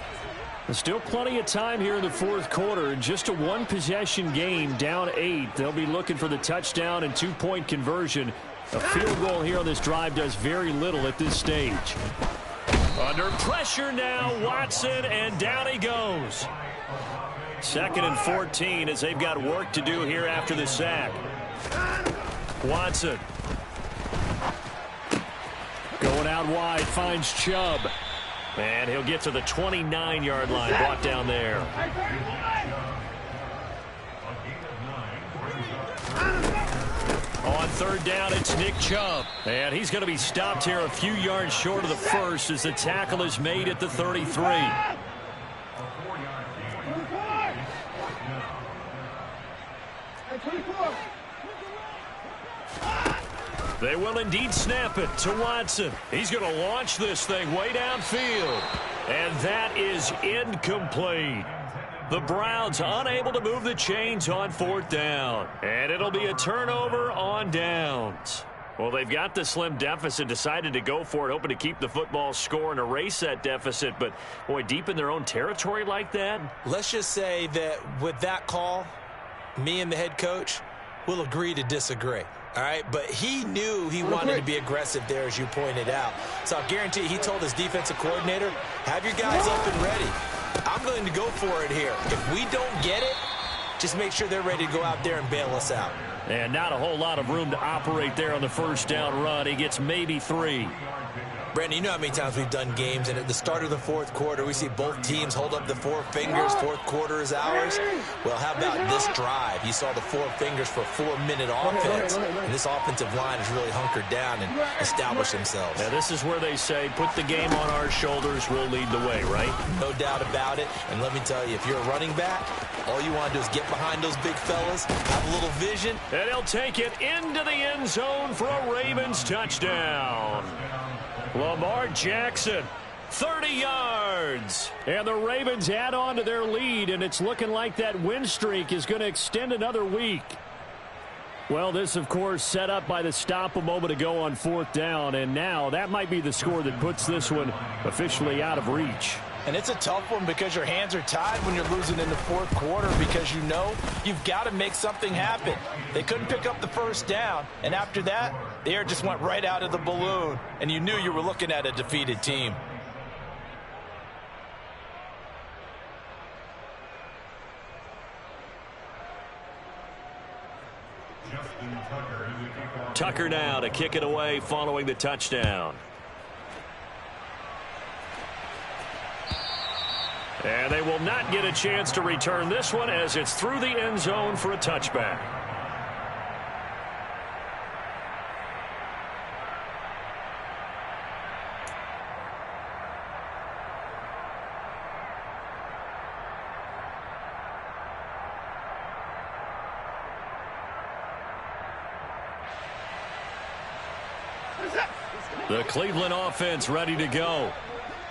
There's still plenty of time here in the 4th quarter. Just a 1-possession game, down 8. They'll be looking for the touchdown and 2-point conversion. A field goal here on this drive does very little at this stage. Under pressure now, Watson, and down he goes. 2nd and 14 as they've got work to do here after the sack. Watson. Going out wide, finds Chubb. And he'll get to the 29-yard line, brought down there. On 3rd down, it's Nick Chubb. And he's going to be stopped here a few yards short of the first as the tackle is made at the 33. They will indeed snap it to Watson. He's going to launch this thing way downfield. And that is incomplete. The Browns unable to move the chains on 4th down. And it'll be a turnover on downs. Well, they've got the slim deficit, decided to go for it, hoping to keep the football score and erase that deficit. But, boy, deep in their own territory like that. Let's just say that with that call, me and the head coach will agree to disagree. All right, but he knew he wanted to be aggressive there, as you pointed out. So I'll guarantee you, he told his defensive coordinator, have your guys up and ready. I'm going to go for it here. If we don't get it, just make sure they're ready to go out there and bail us out. And not a whole lot of room to operate there on the 1st down run. He gets maybe 3. Brandon, you know how many times we've done games, and at the start of the 4th quarter, we see both teams hold up the 4 fingers, 4th quarter is ours. Well, how about this drive? You saw the 4 fingers for a 4-minute offense, and this offensive line has really hunkered down and established themselves. Now, this is where they say, put the game on our shoulders, we'll lead the way, right? No doubt about it, and let me tell you, if you're a running back, all you want to do is get behind those big fellas, have a little vision. And he'll take it into the end zone for a Ravens touchdown. Lamar Jackson, 30 yards. And the Ravens add on to their lead, and it's looking like that win streak is going to extend another week. Well, this, of course, set up by the stop a moment ago on 4th down, and now that might be the score that puts this one officially out of reach. And it's a tough one because your hands are tied when you're losing in the 4th quarter because you know you've got to make something happen. They couldn't pick up the 1st down, and after that, the air just went right out of the balloon, and you knew you were looking at a defeated team. Tucker now to kick it away following the touchdown. And they will not get a chance to return this one as it's through the end zone for a touchback. The Cleveland offense ready to go.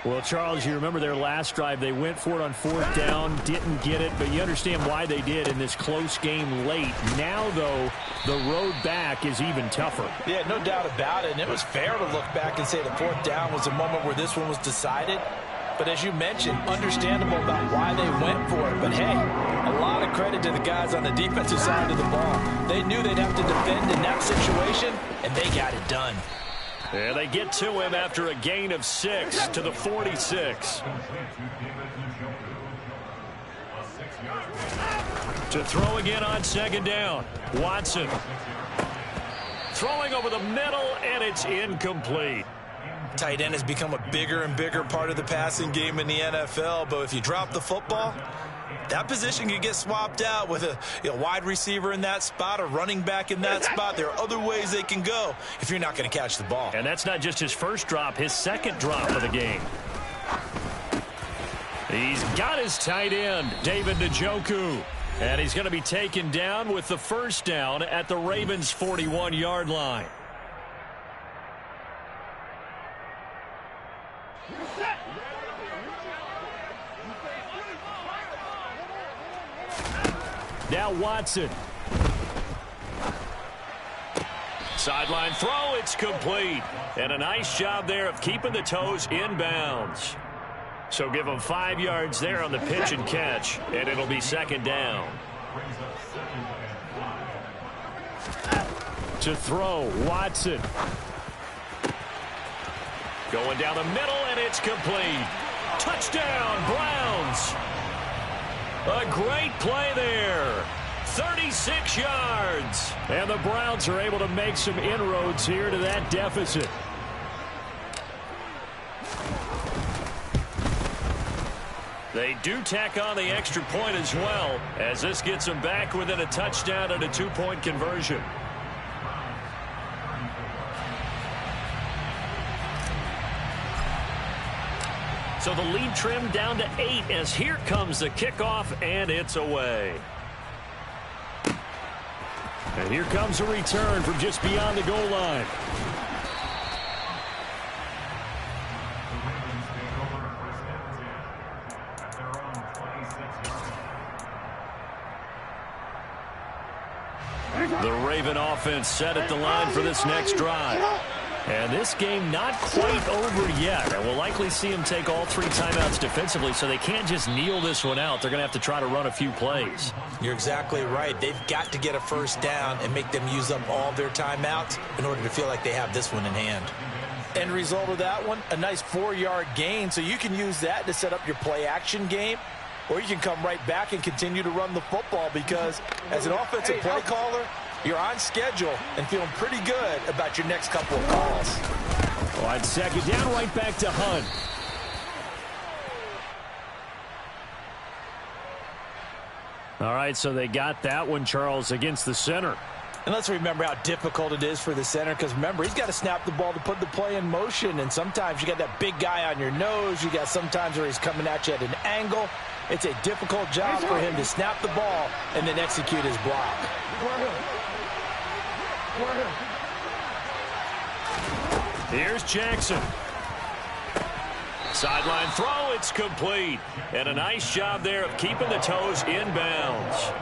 Well, Charles, you remember their last drive. They went for it on 4th down, didn't get it, but you understand why they did in this close game late. Now, though, the road back is even tougher. Yeah, no doubt about it, and it was fair to look back and say the 4th down was a moment where this one was decided. But as you mentioned, understandable about why they went for it. But, hey, a lot of credit to the guys on the defensive side of the ball. They knew they'd have to defend in that situation, and they got it done. And they get to him after a gain of 6 to the 46. To throw again on 2nd down. Watson. Throwing over the middle, and it's incomplete. Tight end has become a bigger and bigger part of the passing game in the NFL, but if you drop the football, that position can get swapped out with a wide receiver in that spot, a running back in that spot. There are other ways they can go if you're not going to catch the ball. And that's not just his first drop, his second drop of the game. He's got his tight end, David Njoku. And he's going to be taken down with the 1st down at the Ravens' 41-yard line. Now Watson. Sideline throw, it's complete. And a nice job there of keeping the toes in bounds. So give him 5 yards there on the pitch and catch, and it'll be 2nd down. To throw, Watson. Going down the middle, and it's complete. Touchdown, Browns. A great play there. 36 yards. And the Browns are able to make some inroads here to that deficit. They do tack on the extra point as well, as this gets them back within a touchdown and a 2-point conversion. So the lead trimmed down to 8 as here comes the kickoff, and it's away. And here comes a return from just beyond the goal line. The Raven offense set at the line for this next drive. And this game not quite over yet. And we'll likely see them take all 3 timeouts defensively, so they can't just kneel this one out. They're going to have to try to run a few plays. You're exactly right. They've got to get a first down and make them use up all their timeouts in order to feel like they have this one in hand. End result of that one, a nice 4-yard gain, so you can use that to set up your play-action game, or you can come right back and continue to run the football because as an offensive play caller, you're on schedule and feeling pretty good about your next couple of calls. On second down, right back to Hunt. All right, so they got that one, Charles, against the center. And let's remember how difficult it is for the center because, remember, he's got to snap the ball to put the play in motion. And sometimes you got that big guy on your nose. You got sometimes where he's coming at you at an angle. It's a difficult job for him to snap the ball and then execute his block. Here's Jackson. Sideline throw, it's complete. And a nice job there of keeping the toes inbounds.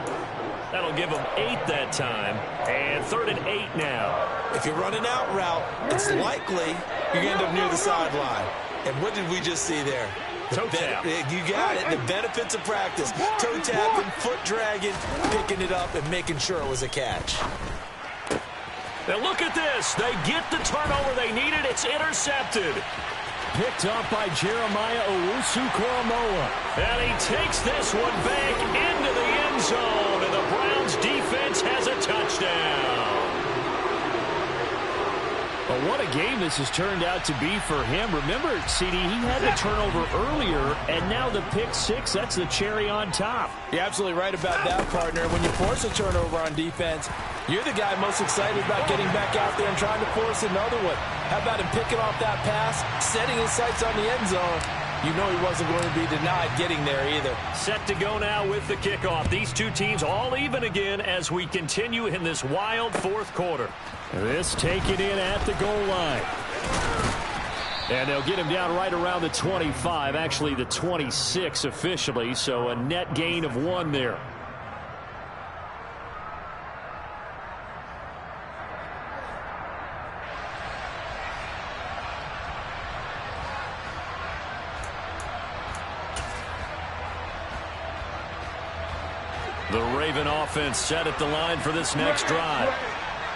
That'll give them 8 that time. And 3rd and 8 now. If you're running out route, it's likely you're going to end up near the sideline. And what did we just see there? Toe tap. You got it. The benefits of practice. Toe tapping, foot dragging, picking it up, and making sure it was a catch. Now look at this. They get the turnover they needed. It's intercepted. Picked up by Jeremiah Owusu-Koramoah. And he takes this one back into the end zone. And the Browns defense has a touchdown. But what a game this has turned out to be for him. Remember, CD, he had the turnover earlier, and now the pick 6, that's the cherry on top. You're absolutely right about that, partner. When you force a turnover on defense, you're the guy most excited about getting back out there and trying to force another one. How about him picking off that pass, setting his sights on the end zone? You know he wasn't going to be denied getting there either. Set to go now with the kickoff. These two teams all even again as we continue in this wild 4th quarter. This taken in at the goal line. And they'll get him down right around the 25, actually the 26 officially, so a net gain of 1 there. The Raven offense set at the line for this next drive.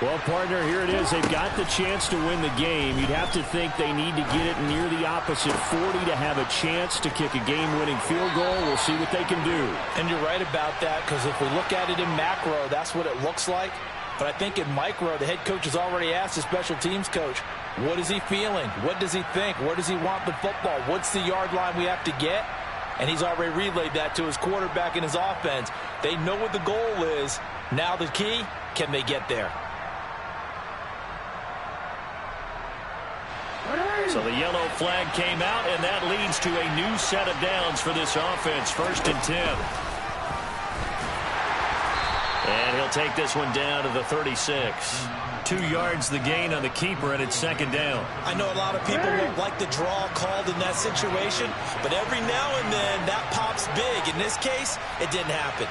Well, partner, here it is. They've got the chance to win the game. You'd have to think they need to get it near the opposite 40 to have a chance to kick a game-winning field goal. We'll see what they can do. And you're right about that, because if we look at it in macro, that's what it looks like. But I think in micro, the head coach has already asked the special teams coach, what is he feeling? What does he think? Where does he want the football? What's the yard line we have to get? And he's already relayed that to his quarterback and his offense. They know what the goal is. Now the key, can they get there? So the yellow flag came out, and that leads to a new set of downs for this offense. 1st and 10. And he'll take this one down to the 36. 2 yards the gain on the keeper, and it's 2nd down. I know a lot of people won't like the draw called in that situation, but every now and then that pops big. In this case, it didn't happen.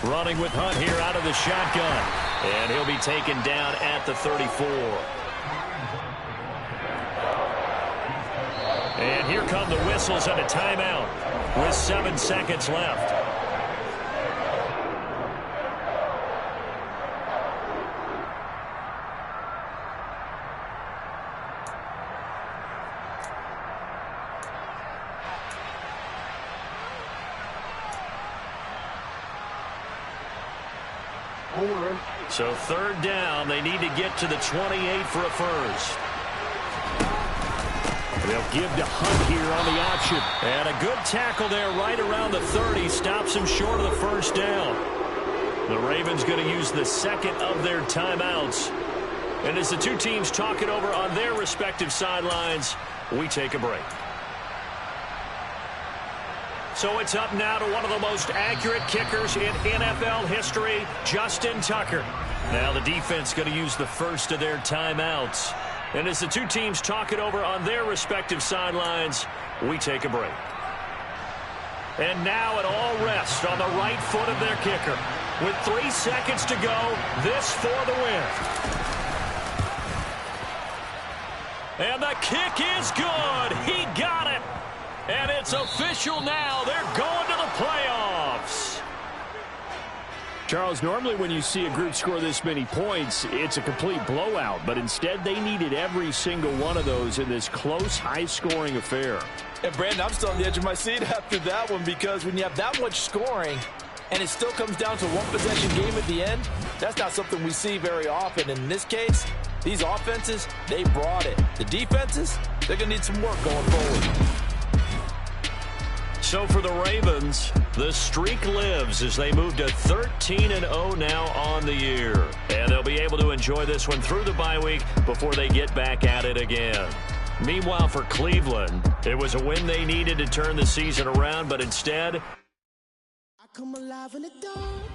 Running with Hunt here out of the shotgun. And he'll be taken down at the 34. And here come the whistles and a timeout with 7 seconds left. So 3rd down, they need to get to the 28 for a first. They'll give to Hunt here on the option. And a good tackle there right around the 30. Stops him short of the first down. The Ravens going to use the second of their timeouts. And as the two teams talk it over on their respective sidelines, we take a break. So it's up now to one of the most accurate kickers in NFL history, Justin Tucker. Now the defense going to use the first of their timeouts. And as the two teams talk it over on their respective sidelines, we take a break. And now it all rests on the right foot of their kicker. With 3 seconds to go, this for the win. And the kick is good. He got it. And it's official now. They're going to the playoffs. Charles, normally when you see a group score this many points, it's a complete blowout. But instead, they needed every single one of those in this close, high-scoring affair. And, Brandon, I'm still on the edge of my seat after that one because when you have that much scoring and it still comes down to one possession game at the end, that's not something we see very often. And in this case, these offenses, they brought it. The defenses, they're going to need some work going forward. So for the Ravens, the streak lives as they move to 13-0 now on the year. And they'll be able to enjoy this one through the bye week before they get back at it again. Meanwhile, for Cleveland, it was a win they needed to turn the season around, but instead, I come alive in the dark.